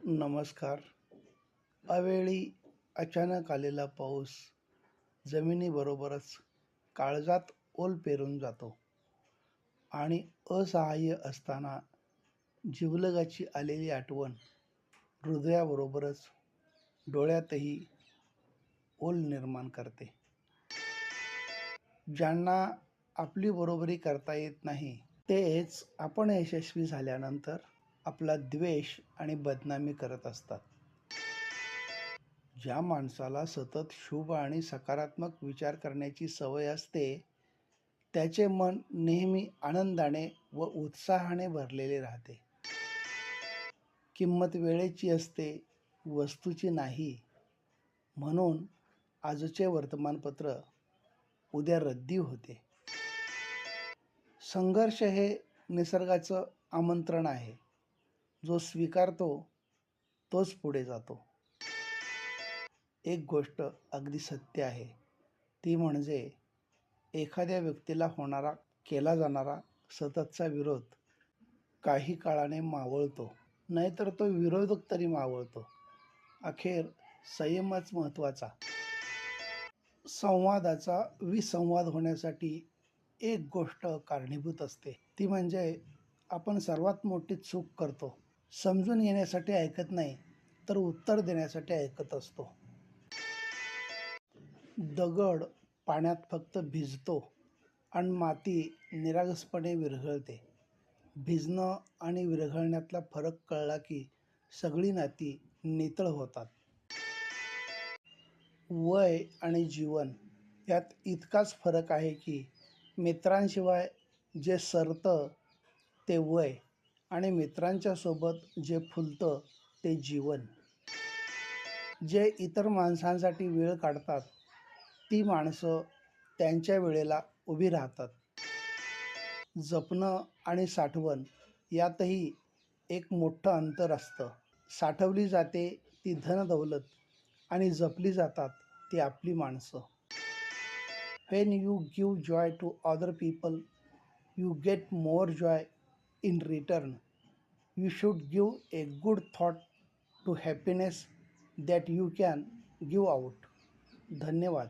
नमस्कार. अवेळी अचानक आलेला पाऊस जमिनीबरोबरच काळजात ओल पेरून जातो आणि असहाय्य असताना जिवलगाची आलेली आठवण हृदयाबरोबरच डोळ्यातही ओल निर्माण करते. ज्यांना आपली बरोबरी करता येत नाही तेच आपण यशस्वी झाल्यानंतर आपला द्वेष आणि बदनामी करत असतात. ज्या माणसाला सतत शुभ आणि सकारात्मक विचार करण्याची सवय असते त्याचे मन नेहमी आनंदाने व उत्साहाने भरलेले राहते. किंमत वेळेची असते, वस्तूची नाही. म्हणून आजचे वर्तमानपत्र उद्या रद्दी होते. संघर्ष हे निसर्गाचं आमंत्रण आहे. जो स्वीकारतो तोच पुढे जातो. एक गोष्ट अगदी सत्य आहे, ती म्हणजे एखाद्या व्यक्तीला केला जाणारा सततचा विरोध काही काळाने मावळतो, नाहीतर तो विरोधक तरी मावळतो. अखेर संयमच महत्त्वाचा. संवादाचा विसंवाद होण्यासाठी एक गोष्ट कारणीभूत असते, ती म्हणजे आपण सर्वात मोठी चूक करतो. समजून घेण्यासाठी ऐकत नाही, तर उत्तर देण्यासाठी ऐकत असतो. दगड पाण्यात फक्त भिजतो आणि माती निरागसपणे विरघळते. भिजणं आणि विरघळण्यातला फरक कळला की सगळी नाती नितळ होतात. वय आणि जीवन यात इतकाच फरक आहे की मित्रांशिवाय जे सरतं ते वय आणि मित्रांच्या सोबत जे फुलतं ते जीवन. जे इतर माणसांसाठी वेळ काढतात ती माणसं त्यांच्या वेळेला उभी राहतात. जपणं आणि साठवण यातही एक मोठं अंतर असतं. साठवली जाते ती धनदौलत आणि जपली जातात ती आपली माणसं. When you give joy to other people, you get more joy in return. You should give a good thought to happiness that you can give out. धन्यवाद.